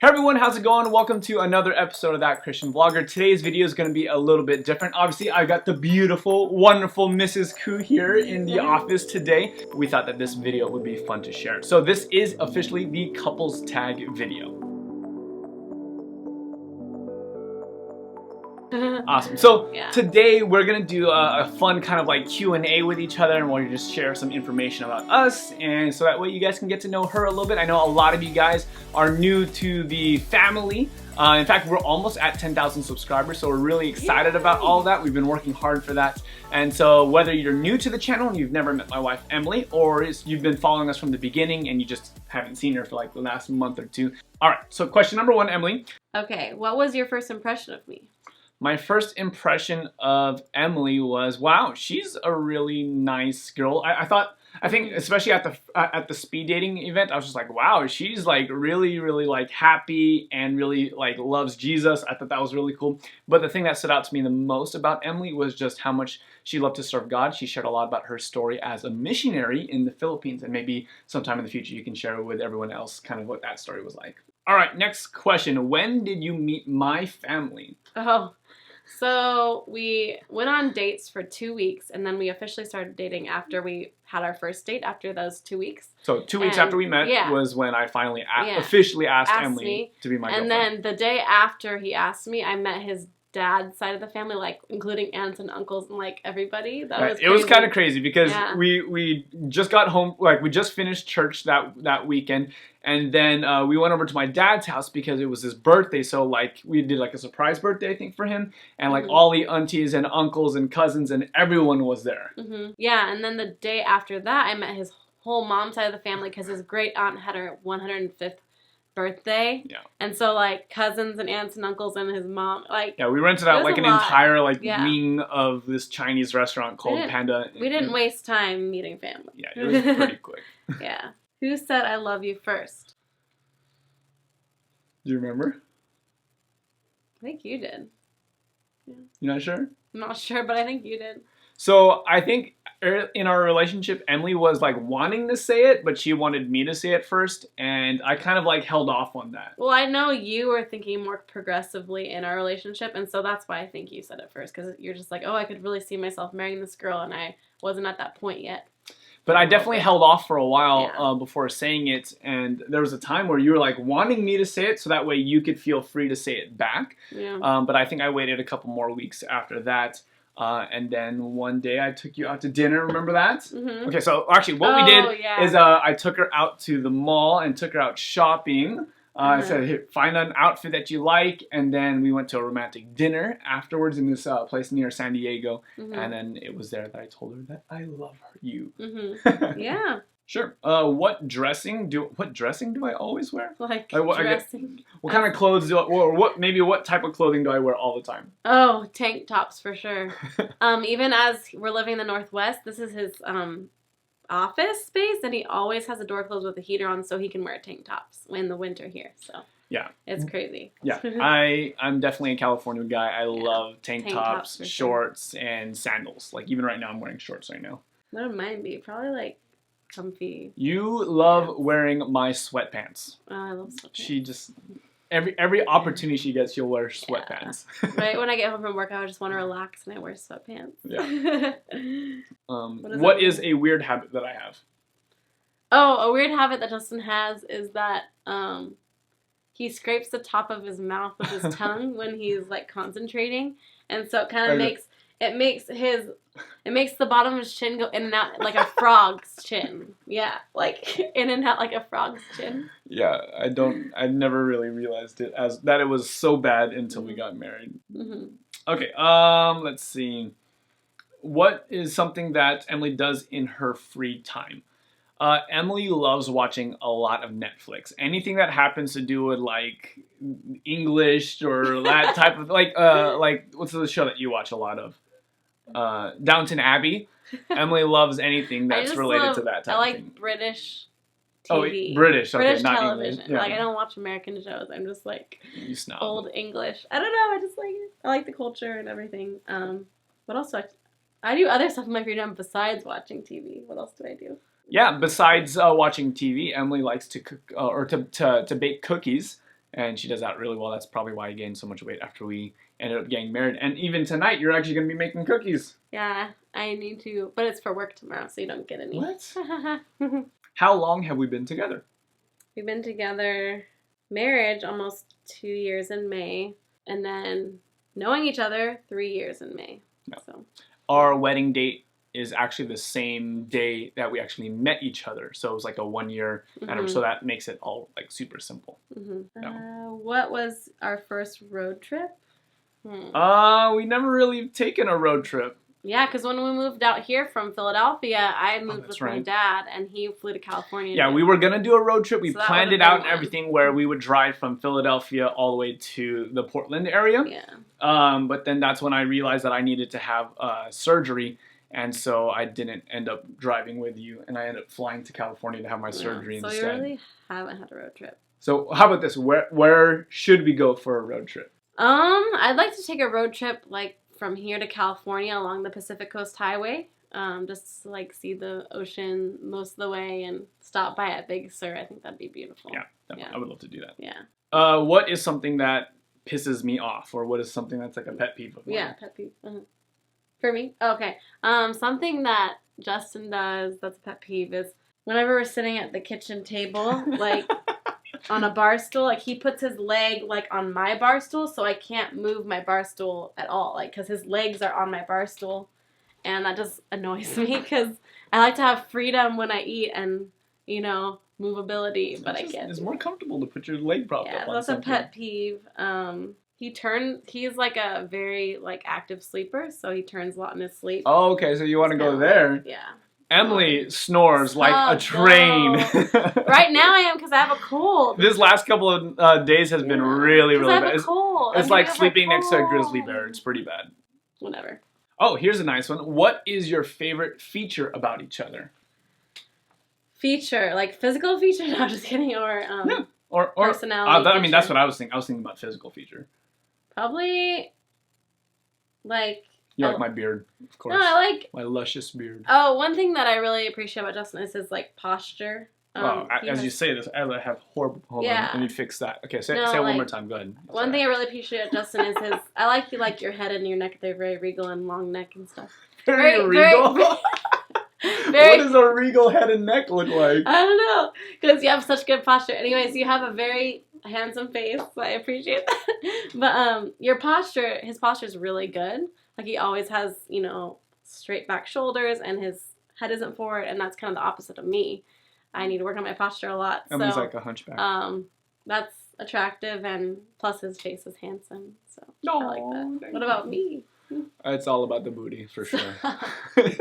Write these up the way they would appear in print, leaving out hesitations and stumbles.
Hey everyone, how's it going? Welcome to another episode of That Christian Vlogger. Today's video is going to be a little bit different. Obviously, I got the beautiful, wonderful Mrs. Koo here in the office today. We thought that this video would be fun to share. So this is officially the couples tag video. Awesome. So today we're gonna do a fun kind of like Q&A with each other, and we'll just share some information about us, and so that way you guys can get to know her a little bit. I know a lot of you guys are new to the family. In fact, we're almost at 10,000 subscribers, so we're really excited about all of that. We've been working hard for that. And so whether you're new to the channel and you've never met my wife Emily, or you've been following us from the beginning and you just haven't seen her for like the last month or two. All right, so question number one, Emily. Okay, what was your first impression of me? My first impression of Emily was, wow, she's a really nice girl. I think especially at the speed dating event, I was just like, wow, she's like really like happy and really like loves Jesus. I thought that was really cool. But the thing that stood out to me the most about Emily was just how much she loved to serve God. She shared a lot about her story as a missionary in the Philippines, and maybe sometime in the future you can share with everyone else kind of what that story was like. All right, next question. When did you meet my family? Oh, so we went on dates for 2 weeks, and then we officially started dating after we had our first date after those 2 weeks. So 2 weeks after we met was when I finally officially asked Emily to be my girlfriend. And then the day after he asked me, I met his dad's side of the family, like including aunts and uncles and like everybody. It was kind of crazy because we just got home, like we just finished church that weekend, and then we went over to my dad's house because it was his birthday. So like we did like a surprise birthday, I think, for him, and like all the aunties and uncles and cousins and everyone was there. Yeah, and then the day after that, I met his whole mom's side of the family because his great aunt had her 105th birthday. Yeah. And so like cousins and aunts and uncles and his mom, like we rented out like an entire like wing of this Chinese restaurant called Panda. We didn't waste time meeting family. Yeah, it was pretty quick. Yeah. Who said I love you first? Do you remember? I think you did. Yeah. You're not sure? I'm not sure, but I think you did. So I think in our relationship, Emily was like wanting to say it, but she wanted me to say it first, and I kind of like held off on that. Well, I know you were thinking more progressively in our relationship, and so that's why I think you said it first, because you're just like, oh, I could really see myself marrying this girl, and I wasn't at that point yet. But I definitely held off for a while before saying it, and there was a time where you were like wanting me to say it so that way you could feel free to say it back. Yeah. But I think I waited a couple more weeks after that. And then one day I took you out to dinner. Remember that? Okay, so actually what we did is I took her out to the mall and took her out shopping. I said, here, find an outfit that you like, and then we went to a romantic dinner afterwards in this place near San Diego, and then it was there that I told her that I love you. Yeah. Sure. What dressing do I always wear? Like dressing. What kind of clothes or what type of clothing do I wear all the time? Oh, tank tops for sure. Even as we're living in the Northwest, this is his office space, and he always has the door closed with the heater on so he can wear tank tops in the winter here. So yeah, it's crazy. Yeah, I'm definitely a California guy. I love tank tops, shorts, and sandals. Like even right now, I'm wearing shorts right now. What would mine be? Probably like comfy. You love wearing my sweatpants. Oh, I love sweatpants. She just every opportunity she gets, she'll wear sweatpants. Right when I get home from work, I just want to relax and I wear sweatpants. Yeah. What is a weird habit that I have? Oh, a weird habit that Justin has is that he scrapes the top of his mouth with his tongue when he's like concentrating, and so it kind of makes the bottom of his chin go in and out like a frog's chin. Yeah, like in and out like a frog's chin. Yeah, I never really realized it as that it was so bad until we got married. Okay, let's see. What is something that Emily does in her free time? Emily loves watching a lot of Netflix. Anything that happens to do with like English or that type of like what's the show that you watch a lot of? Downton Abbey. Emily loves anything that's related to that type of thing. British TV. Oh, British. Okay, British not television. English. Yeah. Like I don't watch American shows. I'm just like you snob. Old English. I don't know. I just like it. I like the culture and everything. What else do I do other stuff in my free time besides watching TV. What else do I do? Yeah, besides watching TV, Emily likes to cook or to bake cookies. And she does that really well. That's probably why I gained so much weight after we ended up getting married. And even tonight, you're actually going to be making cookies. Yeah, I need to. But it's for work tomorrow, so you don't get any. What? How long have we been together? We've been together, marriage, almost 2 years in May. And then knowing each other, 3 years in May. Yeah. So our wedding date is actually the same day that we actually met each other. So it was like a 1 year. So that makes it all like super simple. What was our first road trip? We never really taken a road trip. Yeah, because when we moved out here from Philadelphia, I moved with my dad, and he flew to California. Yeah, we were going to do a road trip. We planned it out and everything where we would drive from Philadelphia all the way to the Portland area. Yeah. But then that's when I realized that I needed to have surgery, and so I didn't end up driving with you, and I ended up flying to California to have my surgery instead. So you really haven't had a road trip. So how about this? Where should we go for a road trip? I'd like to take a road trip like from here to California along the Pacific Coast Highway. Just to, like, see the ocean most of the way and stop by at Big Sur. I think that'd be beautiful. Yeah, I would love to do that. Yeah. What is something that pisses me off, or what is something that's like a pet peeve of mine? Yeah, pet peeve. For me? Okay. Something that Justin does that's a pet peeve is whenever we're sitting at the kitchen table, like on a bar stool, like he puts his leg like on my bar stool, so I can't move my bar stool at all, like because his legs are on my bar stool, and that just annoys me because I like to have freedom when I eat and movability, but I can't. It's more comfortable to put your leg propped up on something. Yeah, that's a pet peeve. He's like a very like active sleeper, so he turns a lot in his sleep. Oh, okay, so you want to go there? Yeah. Emily snores like a train. Right now I am because I have a cold. This last couple of days has been really bad. I have a cold. It's like sleeping next to a grizzly bear. It's pretty bad. Whatever. Oh, here's a nice one. What is your favorite feature about each other? Feature, like physical feature? No, just kidding. Or personality. I mean, that's what I was thinking. I was thinking about physical feature. Probably, like. You like my beard, of course. No, I like my luscious beard. Oh, one thing that I really appreciate about Justin is his like posture. As you say this, I have horrible. Hold on, let me fix that. Okay, say it one more time. Go ahead. One thing I really appreciate about Justin is his. I like you like your head and your neck. They're very regal and long neck and stuff. Very regal. What does a regal head and neck look like? I don't know, because you have such good posture. Anyways, you have a very handsome face. So I appreciate that. But his posture is really good. Like, he always has, straight back shoulders, and his head isn't forward, and that's kind of the opposite of me. I need to work on my posture a lot. Emily's like a hunchback. That's attractive, and plus his face is handsome, so I like that. What about me? It's all about the booty, for sure.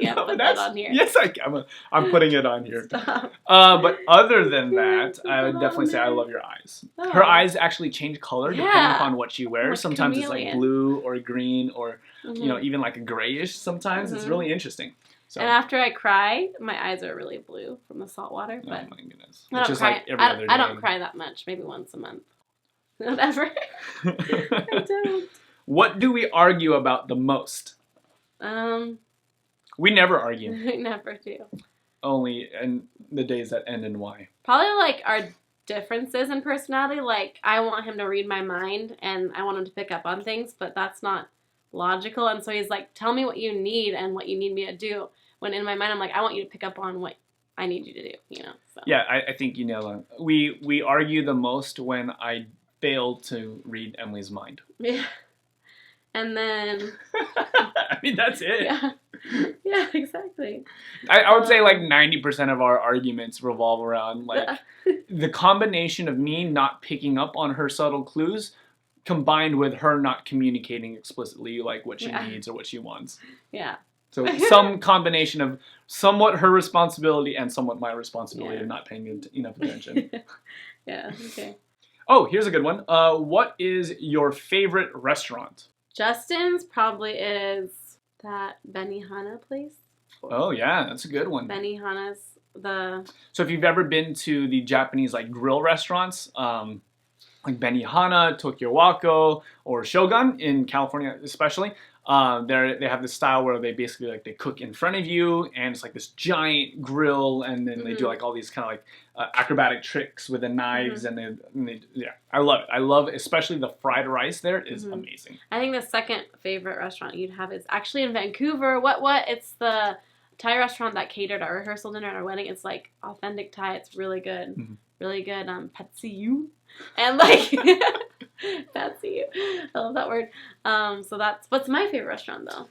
Yeah, put that on here. Yes, I can. I'm putting it on here. But other than that, I would definitely say I love your eyes. Oh. Her eyes actually change color depending upon what she wears. Like sometimes chameleon. It's like blue or green or, even like a grayish sometimes. It's really interesting. So. And after I cry, my eyes are really blue from the salt water. But oh my goodness. It's just like every other day. I don't cry that much. Maybe once a month. Whatever. I don't. What do we argue about the most? We never argue. We never do. Only in the days that end in Y. Probably like our differences in personality. Like, I want him to read my mind and I want him to pick up on things, but that's not logical. And so he's like, tell me what you need and what you need me to do. When in my mind, I'm like, I want you to pick up on what I need you to do, So. Yeah, I think you nailed it. We argue the most when I fail to read Emily's mind. Yeah. And then... I mean, that's it. Yeah, exactly. I would say like 90% of our arguments revolve around like the combination of me not picking up on her subtle clues combined with her not communicating explicitly like what she needs or what she wants. Yeah. So some combination of somewhat her responsibility and somewhat my responsibility of not paying enough attention. Yeah, okay. Oh, here's a good one. What is your favorite restaurant? Justin's probably is that Benihana place. Oh, yeah, that's a good one. Benihana's the... So if you've ever been to the Japanese like grill restaurants, like Benihana, Tokyo Wako, or Shogun in California especially. They have this style where they basically like they cook in front of you, and it's like this giant grill, and then they do like all these kind of like acrobatic tricks with the knives, and they yeah, I love it. I love especially the fried rice there is amazing. I think the second favorite restaurant you'd have is actually in Vancouver. What? It's the Thai restaurant that catered our rehearsal dinner at our wedding. It's like authentic Thai. It's really good, really good. Patsiu, and like. Fancy. I love that word. So what's my favorite restaurant though?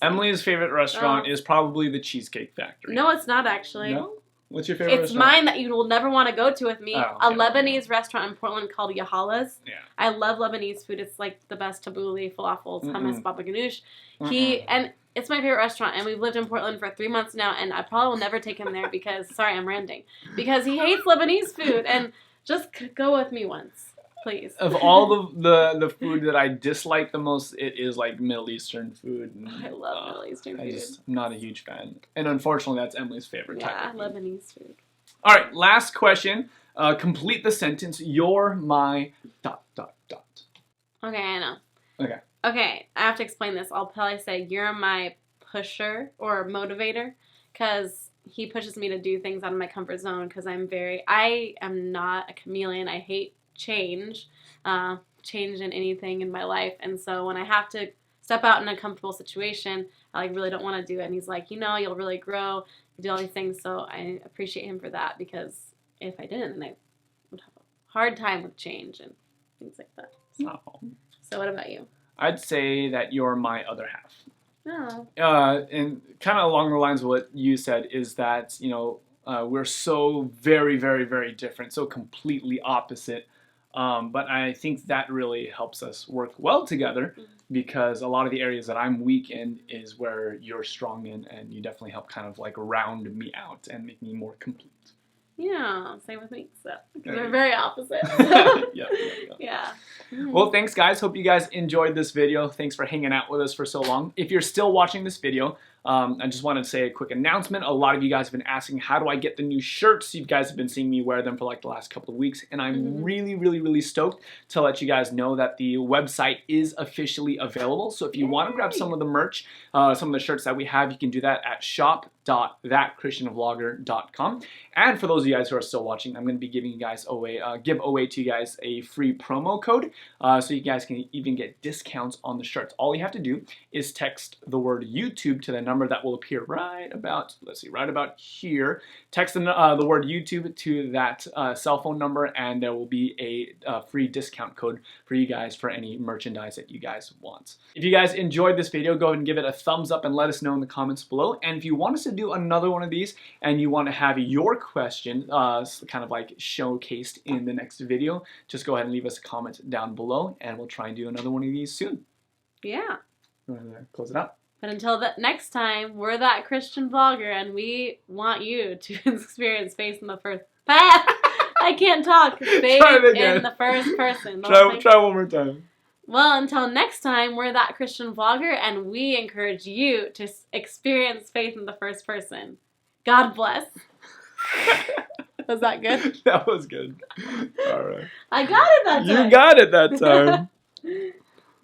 Emily's favorite restaurant is probably the Cheesecake Factory. No, it's not actually. No? What's your favorite It's restaurant? mine that you will never want to go to with me. Oh, okay. A Lebanese restaurant in Portland called Yahala's. Yeah. I love Lebanese food. It's like the best tabbouleh, falafels, hummus, baba ganoush. And it's my favorite restaurant, and we've lived in Portland for 3 months now, and I probably will never take him there because, sorry, I'm ranting, because he hates Lebanese food, and just go with me once. Please. Of all the food that I dislike the most, it is like Middle Eastern food. And, I love Middle Eastern food. I'm not a huge fan. And unfortunately, that's Emily's favorite type of food. Lebanese food. All right, last question. Complete the sentence. You're my ... Okay, I know. Okay. Okay, I have to explain this. I'll probably say you're my pusher or motivator because he pushes me to do things out of my comfort zone because I am not a chameleon. I hate change in anything in my life, and so when I have to step out in a comfortable situation, I like really don't want to do it, and he's like, you'll really grow, you do all these things, so I appreciate him for that because if I didn't, then I would have a hard time with change and things like that. So what about you? I'd say that you're my other half. Oh. And kind of along the lines of what you said is that, we're so very, very, very different, so completely opposite. But I think that really helps us work well together because a lot of the areas that I'm weak in is where you're strong in, and you definitely help kind of like round me out and make me more complete. Yeah, same with me. So we're very opposite. Yeah. Well, thanks guys. Hope you guys enjoyed this video. Thanks for hanging out with us for so long. If you're still watching this video, I just wanted to say a quick announcement. A lot of you guys have been asking, how do I get the new shirts? You guys have been seeing me wear them for like the last couple of weeks, and I'm really, really, really stoked to let you guys know that the website is officially available. So if you want to grab some of the merch, some of the shirts that we have, you can do that at shop.thatchristianvlogger.com. And for those of you guys who are still watching, I'm going to be giving you guys give away to you guys a free promo code, so you guys can even get discounts on the shirts. All you have to do is text the word YouTube to the number that will appear right about, right about here. Text the word YouTube to that cell phone number, and there will be a free discount code for you guys for any merchandise that you guys want. If you guys enjoyed this video, go ahead and give it a thumbs up and let us know in the comments below. And if you want us to do another one of these and you want to have your question kind of like showcased in the next video, just go ahead and leave us a comment down below, and we'll try and do another one of these soon. Yeah. You want to close it out? But until next time, we're that Christian vlogger, and we want you to experience faith in the first. I can't talk. Faith in the first person. Try one more time. Well, until next time, we're that Christian vlogger, and we encourage you to experience faith in the first person. God bless. Was that good? That was good. All right. I got it that time. You got it that time.